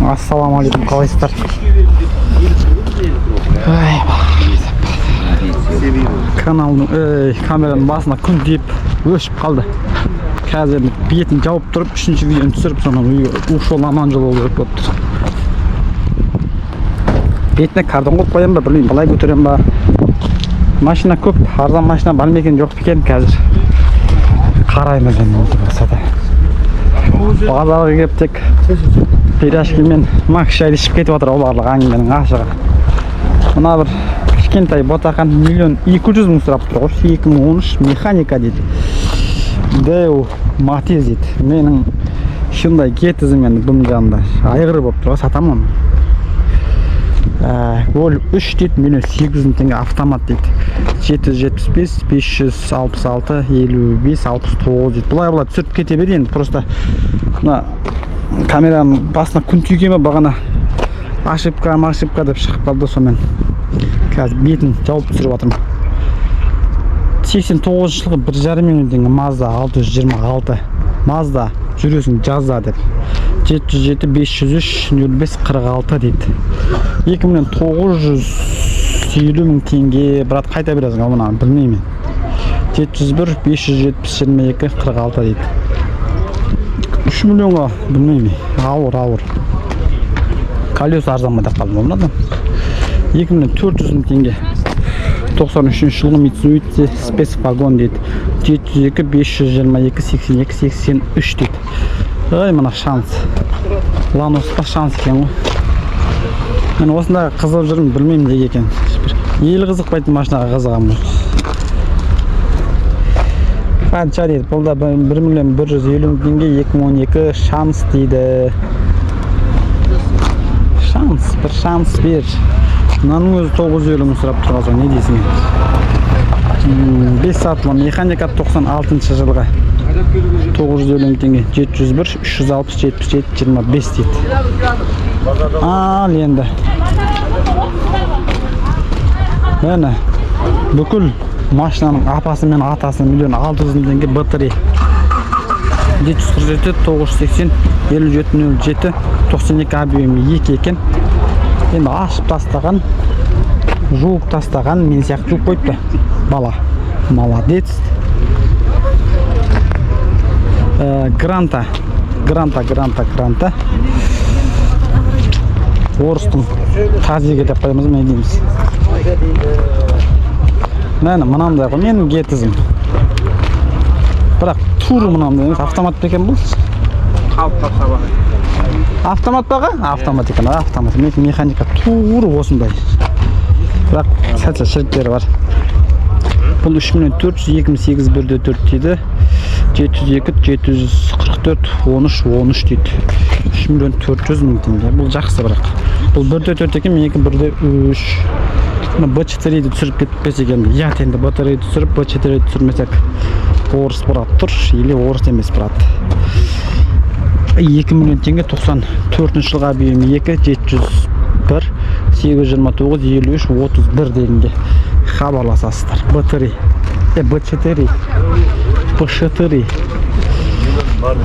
Ассалаумағалейкум, қалайсыздар? Каналдың камераның басына күн тиіп өшіп қалды. Қазір бетін жауып тұрып, үшінші видеоны түсіріп, соны ушол аман жол болып болып тұр. Бетіне картон қойып қоям ба, білмеймін, қалай көтерем ба. Машина көп, арзан машина бар ма екен, жоқ екен қазір. Қараймыз енді болса да. Базарға келіп тек пирожки мен мак шайды ішіп кетіп отыр оларлық әңгіменің ашығы. Мына бір кішкентай ботақан 1.2 миллион сұрап тұр ғой. 2013 механика дейді. Деу Матиз дейді. Менің шындай кетізім енді бұның жанында айғыры болып тұр ғой, сатамын. Ол 3 дейді, 1.800.000 теңге автомат дейді. 775, 566, 55, 69 дейді. Бұлай түсіріп кете берейін. Просто камераның басына күн түйгеме бағана ошибка деп шығып қалды, сонымен қазір бетін жауып түсіріп жатырмын. 89 жылғы 1,5 миллион теңге Mazda 626 Mazda жүресің жазда деп 707 503 05 46 дейді. 2.950.000 теңге брат қайта бересің ал мұны білмеймін. 701 570 22 46 дейді. 3 миллионға білмеймін, ауыр. Колеса арзан деп қалдым omnadan. 2.400.000 теңге. 93 жылғы Mitsubishi Space Wagon дейді. 702 522 82 83 дейді. Ой, мына шанс. Ланос па шанс екен ғой. Мен осында қызып жүрмін, білмеймін неге екен. Ел қызықпайтын машинаға қызығамын. Қанша дейді, бұл да 1.150.000 теңге 2012 шанс дейді. Bir şans bir. Mınaның өзі 950 сұрап тұрғазы, не дейсің? 5 сатылы механика 96 жылға 950 теңге 701 360 77 25 дейді. Ал енді. Әне, бүкіл машинаның апасы мен атасы 1.600.000 теңге батарея. 747 980 5707 92 объемі 2 екен. Енді ашып тастаған, жуып тастаған, мен сияқты жуып қойыпты. Бала, молодец. Гранта. Орыстың тазиге деп қойымыз мен дейміз. Мынамдай қой, менің кетізім. Бірақ туры мынамдай емес, автомат бекен бұл. Автомат баға? Автомат екен, автомат. Механика туры осындай. Бірақ сәтсі шіріктері бар. Бұл 3.400.000 1.4 дейді. 702 744 13 дейді. 3.400.000 теңге. Бұл жақсы бірақ. Бұл 1.4 екен, менікі 1.3. B4'yi түсіріп кетпес екен. Ят енді батарея түсіріп, B4'yi түсірмесек орыс брат тұр, или орыс емес брат. 2 миллион теңге 94 жылға бүйімі 2 701 829 53 31 дегенге хабарласасыздар. B4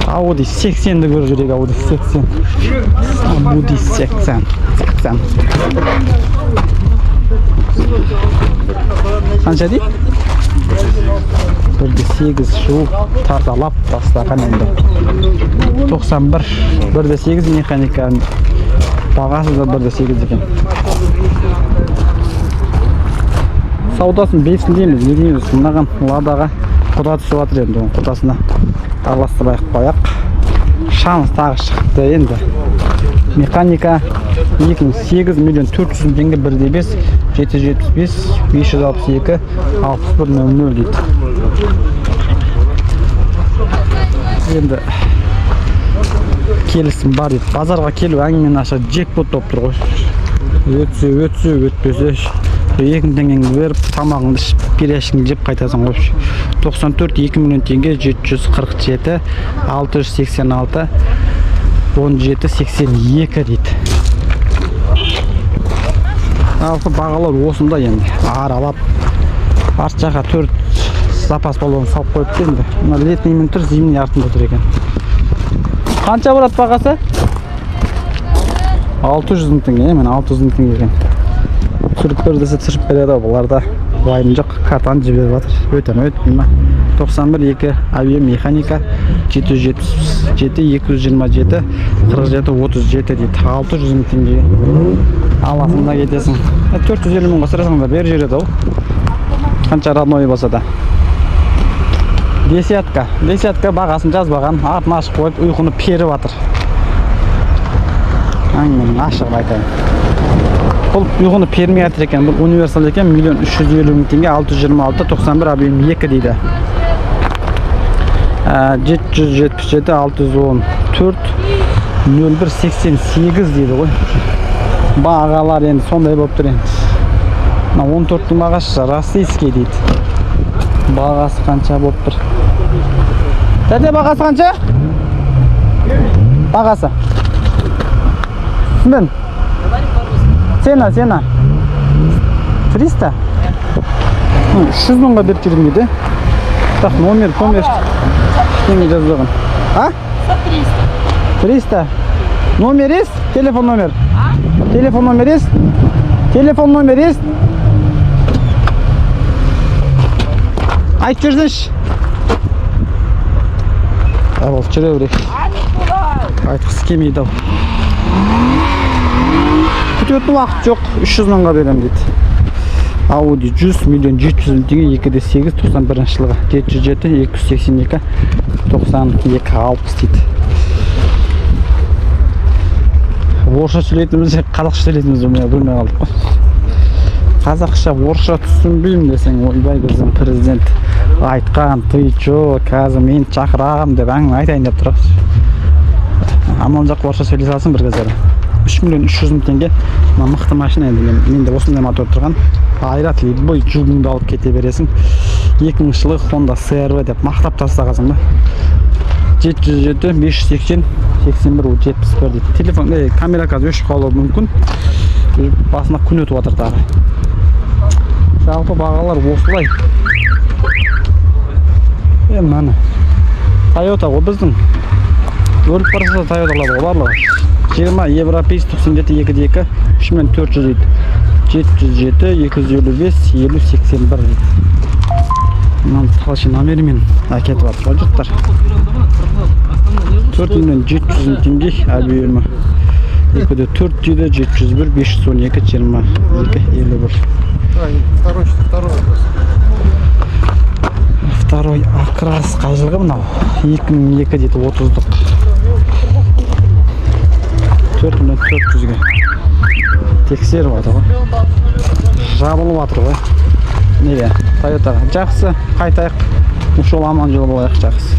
Audi 80'de görürük, Audi 80. Audi 80. Qancha deydi? 1.8 shu tartalab tastaqan endi. 91 1.8 mexanika бағасы da 1.8 ekan. Саудасын бейсін дейміз, не дейміз? Мынаған ладаға құда түсіп жатыр енді, құдасына араластырайық қояқ. Шанс тағы шықты енді. Механика 8 миллион 400 теңге 1.5 775 562 6100 дейді. Енді келісім бар дейді. Базарға келу әңгімен аша джекпот болып тұр ғой. Өтпесе 2 теңгеңді беріп, тамағыңды ішіп, пирожкиңді жеп қайтасың ғой. 94 2 миллион теңге 747 686 17 82 дейді. Алқы бағалар осында енді. Аралап, арт жаққа 4 запас баллон салып қойып енді. Летний мен тұр, зимний артында тұр екен. Қанша барады бағасы? 600 мың теңге, мен 600 мың теңге екен. Түсіріп бер десе түсіріп береді, бұларда уайым жоқ, картаны жіберіп жатыр. Өтпей ма? 91-2 авиамеханика 777 227 47-37 дейді. 600 мың теңге аласында кетесің. 450 мыңға сұрасаң да бер жүреді ол. Қанша родной болса да. Десятка бағасын жазбаған, артын ашып қойып, ұйқыны періп жатыр. Мен ашығын айтайын. Бұл ұйқыны пермей жатыр екен, бұл универсал екен, 1.350 мың теңге, 626-91 объем 2 дейді. 777 614 0188 дейді ғой. Бағалар енді сондай болып тұр енді. 14-тің бағасы российский дейді. Бағасы қанша болып тұр? Дәде бағасы қанша? Бағасы. Мен. Цена. 300. 300 мыңға беріп жүрдім дейді. Так, номер. Ештеңе жазбаған. А? 300. Номер есть? Телефон номер. Телефон номер есть? Телефон номер есть? Айтып жүрсінші. Ол жүре берейік. Айтқысы келмейді ау. Күтетін уақыт жоқ, 300 мыңға берем дейді. Audi 100 миллион 700 мың теңге 2.8 91 жылғы 707 282 92 60 дейді. Орысша сөйлейтініміз, қазақша сөйлейтініміз білмей қалдық қой. Қазақша, орысша түсінбеймін десең, ойбай біздің президент айтқан, ты чо, қазір мен шақырам деп әңгіме айтайын деп тұр. Амал жоқ, орысша сөйлесе алсын бір кездері. 3 миллион 300 мың теңге мықты машина енді менде осындай мотор тұрған. Айрат любой жүгіңді алып кете бересің. 2000 жылы Honda CR-V деп мақтап тастағансың ба? 707 580 81 71 дейді. Телефон, камера қазір өшіп қалуы мүмкін. Басына күн өтіп жатыр тағы. Жалпы бағалар осылай. Мана Toyota ғой біздің. Өліп барса Toyotалар ғой барлығы. 20 европейс 97-2 3400 дейді. 707 255 50 81 дейді. Мынаны талшы номерімен әкетіп жатыр жұрттар. 4 миллион 700 мың теңге объемі. 2.4 дейді 701 512 22 51. Второй окрас қай жылғы мынау? 2002 дейді 30-дық. 4 миллион 400-ге тексеріп жатыр ғой. Жабылып жатыр ғой. Неге? Toyota жақсы, қайтайық. Ушол аман жол болайық жақсы.